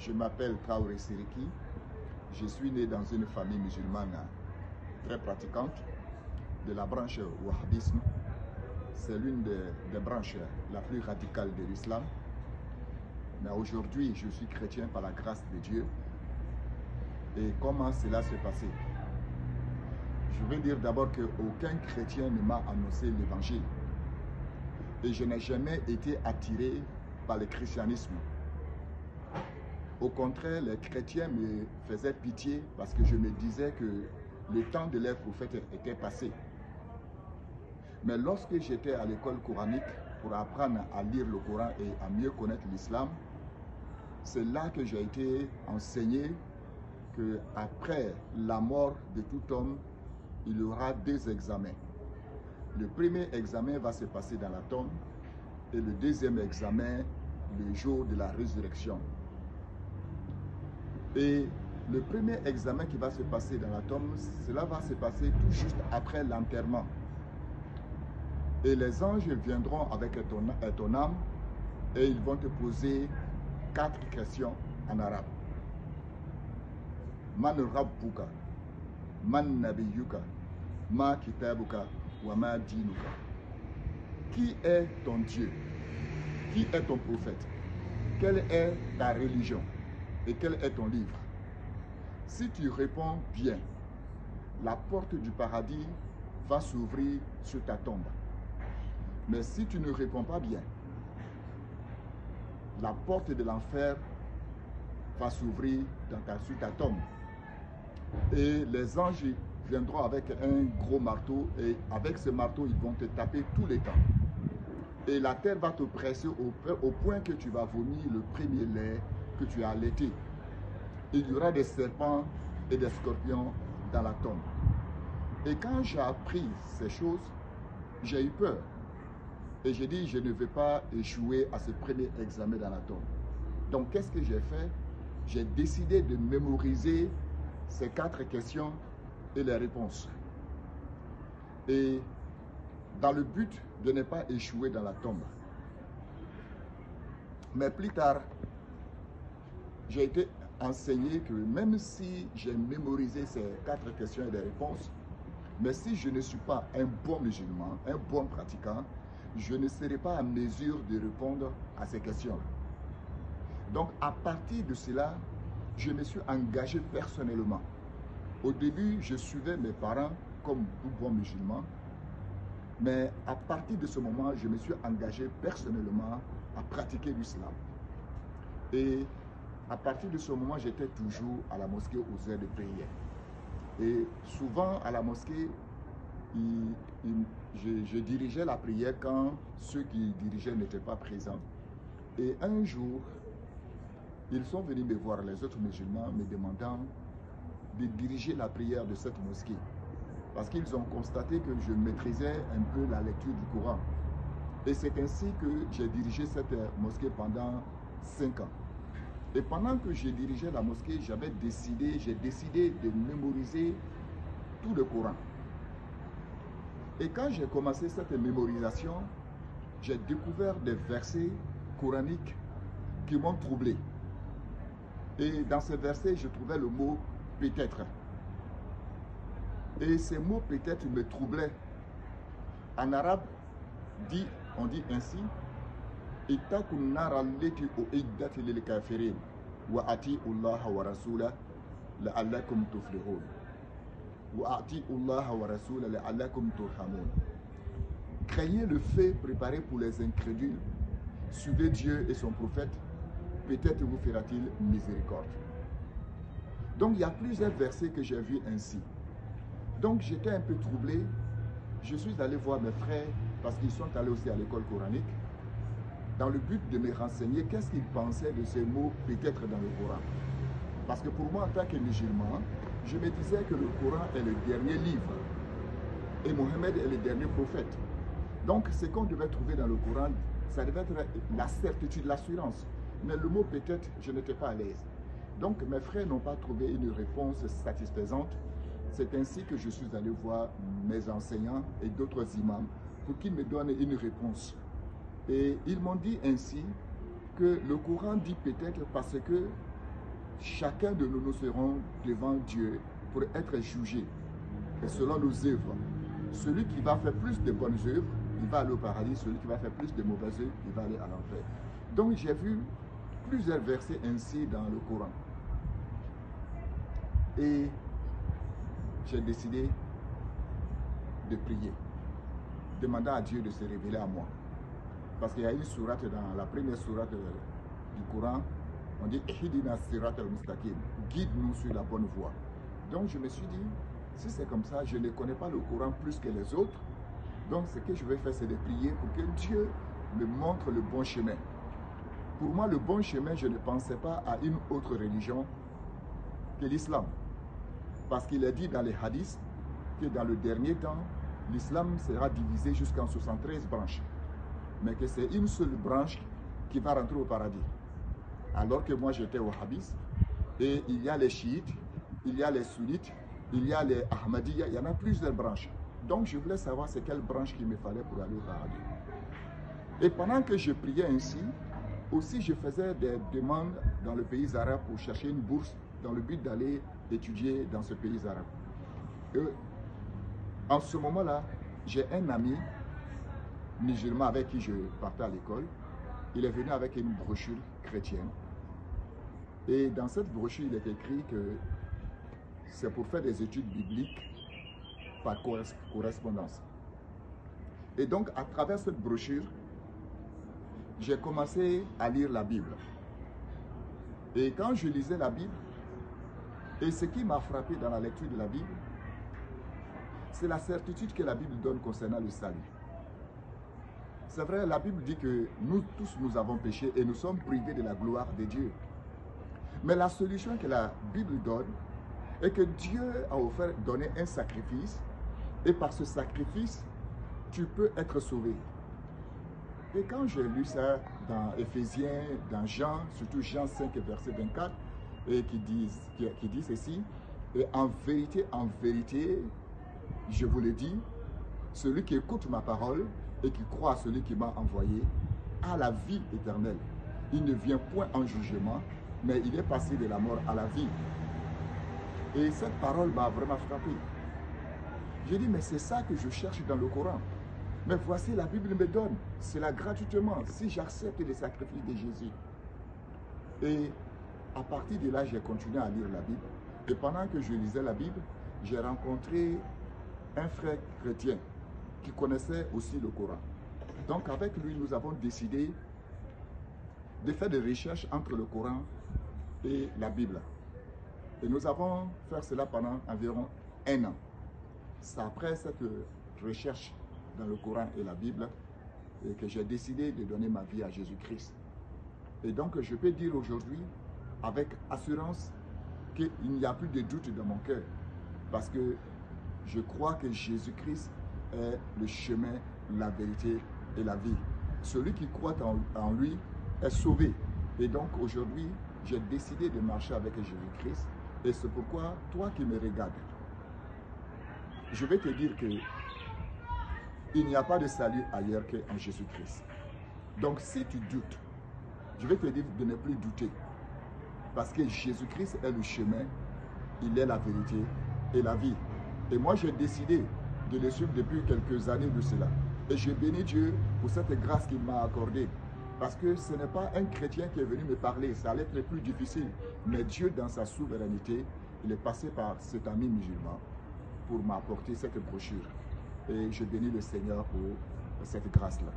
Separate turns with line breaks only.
Je m'appelle Traoré Siriki. Je suis né dans une famille musulmane très pratiquante de la branche wahhabisme. C'est l'une des branches la plus radicale de l'islam. Mais aujourd'hui, je suis chrétien par la grâce de Dieu. Et comment cela s'est passé? Je veux dire d'abord qu'aucun chrétien ne m'a annoncé l'évangile. Et je n'ai jamais été attiré par le christianisme. Au contraire, les chrétiens me faisaient pitié parce que je me disais que le temps de leurs prophètes était passé. Mais lorsque j'étais à l'école coranique pour apprendre à lire le Coran et à mieux connaître l'islam, c'est là que j'ai été enseigné qu'après la mort de tout homme, il y aura deux examens. Le premier examen va se passer dans la tombe et le deuxième examen le jour de la résurrection. Et le premier examen qui va se passer dans la tombe, cela va se passer tout juste après l'enterrement. Et les anges viendront avec ton âme et ils vont te poser 4 questions en arabe. Man rabbuka, man nabiyuka, ma kitabuka, wa ma dinuka. Qui est ton Dieu? Qui est ton prophète? Quelle est ta religion? Et quel est ton livre? Si tu réponds bien, la porte du paradis va s'ouvrir sur ta tombe. Mais si tu ne réponds pas bien, la porte de l'enfer va s'ouvrir sur ta tombe. Et les anges viendront avec un gros marteau et avec ce marteau, ils vont te taper tous les temps. Et la terre va te presser au point que tu vas vomir le premier lait que tu as allaité. Il y aura des serpents et des scorpions dans la tombe. Et quand j'ai appris ces choses, j'ai eu peur. Et j'ai dit, je ne vais pas échouer à ce premier examen dans la tombe. Donc, qu'est-ce que j'ai fait? J'ai décidé de mémoriser ces 4 questions et les réponses. Et dans le but de ne pas échouer dans la tombe. Mais plus tard, j'ai été enseigné que même si j'ai mémorisé ces 4 questions et les réponses, mais si je ne suis pas un bon musulman, un bon pratiquant, je ne serai pas en mesure de répondre à ces questions. Donc, à partir de cela, je me suis engagé personnellement. Au début, je suivais mes parents comme tout bon musulman, mais à partir de ce moment, je me suis engagé personnellement à pratiquer l'islam. Et à partir de ce moment, j'étais toujours à la mosquée aux heures de prière. Et souvent, à la mosquée, je dirigeais la prière quand ceux qui dirigeaient n'étaient pas présents. Et un jour, ils sont venus me voir, les autres musulmans, me demandant de diriger la prière de cette mosquée. Parce qu'ils ont constaté que je maîtrisais un peu la lecture du Coran. Et c'est ainsi que j'ai dirigé cette mosquée pendant 5 ans. Et pendant que je dirigeais la mosquée, j'ai décidé de mémoriser tout le Coran. Et quand j'ai commencé cette mémorisation, j'ai découvert des versets coraniques qui m'ont troublé. Et dans ces versets, je trouvais le mot « peut-être ». Et ces mots « peut-être » me troublaient. En arabe, on dit ainsi « Ittaqun nar allati u'iddat lil kafirin wa ati'u Allah wa rasulahu la'allakum tuflihun » Craignez le feu préparé pour les incrédules, suivez Dieu et son prophète, peut-être vous fera-t-il miséricorde. Donc il y a plusieurs versets que j'ai vus ainsi. Donc j'étais un peu troublé, je suis allé voir mes frères parce qu'ils sont allés aussi à l'école coranique, dans le but de me renseigner qu'est-ce qu'ils pensaient de ces mots peut-être dans le Coran. Parce que pour moi en tant que musulman, je me disais que le Coran est le dernier livre et Mohammed est le dernier prophète. Donc, ce qu'on devait trouver dans le Coran, ça devait être la certitude, l'assurance. Mais le mot peut-être, je n'étais pas à l'aise. Donc, mes frères n'ont pas trouvé une réponse satisfaisante. C'est ainsi que je suis allé voir mes enseignants et d'autres imams pour qu'ils me donnent une réponse. Et ils m'ont dit ainsi que le Coran dit peut-être parce que chacun de nous, nous serons devant Dieu pour être jugés. Et selon nos œuvres, celui qui va faire plus de bonnes œuvres, il va aller au paradis. Celui qui va faire plus de mauvaises œuvres, il va aller à l'enfer. Donc j'ai vu plusieurs versets ainsi dans le Coran. Et j'ai décidé de prier, demandant à Dieu de se révéler à moi. Parce qu'il y a une sourate, dans la première sourate du Coran, on dit Ihdina sirat al-mustaqim, guide-nous sur la bonne voie. Donc je me suis dit, si c'est comme ça, je ne connais pas le Coran plus que les autres. Donc ce que je vais faire, c'est de prier pour que Dieu me montre le bon chemin. Pour moi, le bon chemin, je ne pensais pas à une autre religion que l'islam. Parce qu'il est dit dans les hadiths que dans le dernier temps, l'islam sera divisé jusqu'en 73 branches. Mais que c'est une seule branche qui va rentrer au paradis. Alors que moi j'étais wahhabiste, et il y a les chiites, il y a les sunnites, il y a les ahmadiyya, il y en a plusieurs branches. Donc je voulais savoir c'est quelle branche qu'il me fallait pour aller au paradis. Et pendant que je priais ainsi, aussi je faisais des demandes dans le pays arabe pour chercher une bourse dans le but d'aller étudier dans ce pays arabe. Et en ce moment-là, j'ai un ami musulman avec qui je partais à l'école. Il est venu avec une brochure chrétienne. Et dans cette brochure, il est écrit que c'est pour faire des études bibliques par correspondance. Et donc, à travers cette brochure, j'ai commencé à lire la Bible. Et quand je lisais la Bible, et ce qui m'a frappé dans la lecture de la Bible, c'est la certitude que la Bible donne concernant le salut. C'est vrai, la Bible dit que nous tous nous avons péché et nous sommes privés de la gloire de Dieu. Mais la solution que la Bible donne est que Dieu a donné un sacrifice et par ce sacrifice, tu peux être sauvé. Et quand j'ai lu ça dans Éphésiens, dans Jean, surtout Jean 5, verset 24, et qui dit ceci, et en vérité, je vous le dis, celui qui écoute ma parole et qui croit à celui qui m'a envoyé a la vie éternelle. Il ne vient point en jugement, mais il est passé de la mort à la vie. Et cette parole m'a vraiment frappé. J'ai dit, mais c'est ça que je cherche dans le Coran. Mais voici, la Bible me donne cela gratuitement, si j'accepte les sacrifices de Jésus. Et à partir de là, j'ai continué à lire la Bible. Et pendant que je lisais la Bible, j'ai rencontré un frère chrétien qui connaissait aussi le Coran. Donc avec lui, nous avons décidé de faire des recherches entre le Coran et la Bible. Et nous avons fait cela pendant environ 1 an. C'est après cette recherche dans le Coran et la Bible et que j'ai décidé de donner ma vie à Jésus-Christ. Et donc je peux dire aujourd'hui avec assurance qu'il n'y a plus de doute dans mon cœur parce que je crois que Jésus-Christ est le chemin, la vérité et la vie. Celui qui croit en lui est sauvé. Et donc aujourd'hui, j'ai décidé de marcher avec Jésus-Christ. Et c'est pourquoi, toi qui me regardes, je vais te dire que il n'y a pas de salut ailleurs qu'en Jésus-Christ. Donc si tu doutes, je vais te dire de ne plus douter. Parce que Jésus-Christ est le chemin, il est la vérité et la vie. Et moi j'ai décidé de le suivre depuis quelques années de cela. Et je bénis Dieu pour cette grâce qu'il m'a accordée. Parce que ce n'est pas un chrétien qui est venu me parler, ça allait être plus difficile. Mais Dieu, dans sa souveraineté, il est passé par cet ami musulman pour m'apporter cette brochure. Et je bénis le Seigneur pour cette grâce-là.